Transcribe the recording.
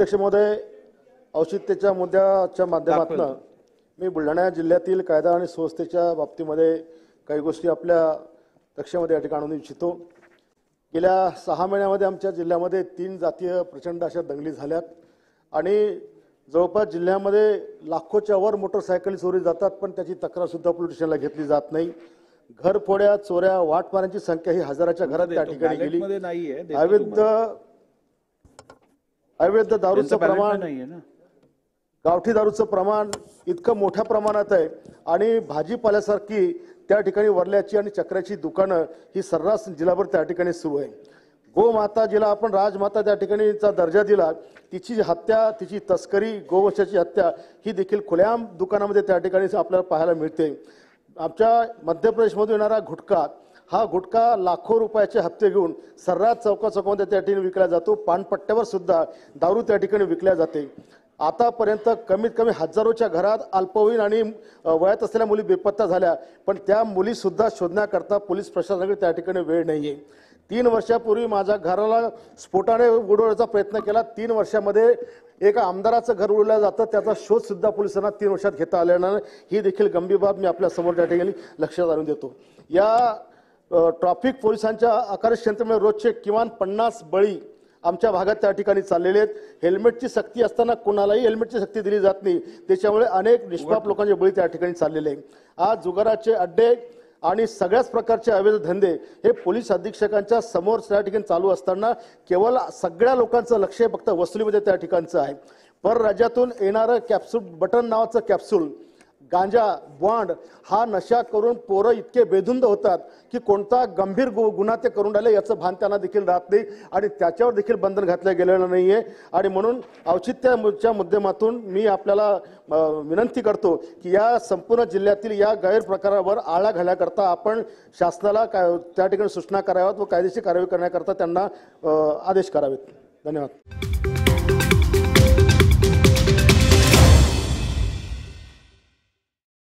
अध्यक्ष महोदय, औचित्याच्या मुद्द्याच्या माध्यमातून मी बुलढाणा जिल्ह्यातील कायदा आणि सुव्यवस्थेच्या बाबतीमध्ये काही गोष्टी आपल्या लक्षामध्ये या ठिकाणी आणू इच्छितो। गेल्या 6 महिन्यामध्ये आमच्या जिल्ह्यामध्ये 3 जातीय प्रचंड अशा दंगली झाल्यात आणि जवळपास जिल्ह्यामध्ये लाखोच्या वर मोटरसायकल चोरी जातात, पण त्याची तक्रार सुद्धा पोलीस स्टेशनला घेतली जात नाही। घरफोड्या, चोऱ्या, वाटमारांची संख्या ही हजाराच्या घरात त्या ठिकाणी गेली। अवैध दारूचं प्रमाण, गावठी दारूचं प्रमाण इतकं मोठ्या प्रमाणात आहे आणि भाजीपाल्यासारखी त्या ठिकाणी वरल्याची आणि चक्राची दुकानं ही सर्रास जिल्हाभर त्या ठिकाणी सुरू आहे। गोमाता जिला आपण राजमाता त्या ठिकाणीचा दर्जा दिला, तिची हत्या, तिची तस्करी, गोवंशाची हत्या ही देखील खुल्याआम दुकानामध्ये त्या ठिकाणी आपल्याला पाहायला मिळते। आमच्या मध्य प्रदेशमधून येणारा गुटखा, हा गुटखा लाखो रुपयाचे हप्ते घेऊन सर्रास चौकामध्ये त्या ठिकाणी विकला जातो। पानपट्ट्यावर सुद्धा दारू त्या ठिकाणी विकल्या जाते। आतापर्यंत कमीत कमी हजारोच्या घरात अल्पवयीन आणि वयात असलेल्या मुली बेपत्ता झाल्या, पण त्या मुली सुद्धा शोधण्याकरता पोलीस प्रशासनाकडे त्या ठिकाणी वेळ नाहीये। 3 वर्षापूर्वी माझ्या घराला स्फोटाने उडवण्याचा प्रयत्न केला। 3 वर्षामध्ये एका आमदाराचं घर उडवलं जातं, त्याचा शोध सुद्धा पोलिसांना 3 वर्षात घेता आलेला नाही। ही देखील गंभीर बाब मी आपल्या समोर त्या ठिकाणी लक्षात आणून देतो। या ट्रॅफिक पोलिसांच्या कार्यक्षेत्रामध्ये रोजचे किमान 50 बळी आमच्या भागात त्या ठिकाणी चाललेले आहेत। हेल्मेटची सक्ती असताना कोणालाही हेल्मेटची सक्ती दिली जात नाही, त्याच्यामुळे अनेक निष्पाप लोकांचे बळी त्या ठिकाणी चाललेले आहेत। आज जुगाराचे अड्डे आणि सगळ्याच प्रकारचे अवैध धंदे हे पोलीस अधीक्षकांच्या समोर त्या ठिकाणी चालू असताना केवळ सगळ्या लोकांचं लक्ष फक्त वसुलीमध्ये त्या ठिकाणचं आहे। परराज्यातून येणारं कॅप्सूल, बटन नावाचं कॅप्सूल, गांजा, बॉन्ड हा नशा करून पोरं इतके बेधुंद होतात की कोणता गंभीर गुन्हा ते करून राहिले याचं भान त्यांना देखील राहत नाही आणि त्याच्यावर देखील बंधन घातलं गेलेलं नाहीये। आणि म्हणून औचित्याच्या माध्यमातून मी आपल्याला विनंती करतो की या संपूर्ण जिल्ह्यातील या गैरप्रकारावर आळा घालण्याकरता आपण शासनाला त्या ठिकाणी सूचना कराव्यात व कायदेशीर कारवाई करण्याकरता त्यांना आदेश करावेत। धन्यवाद।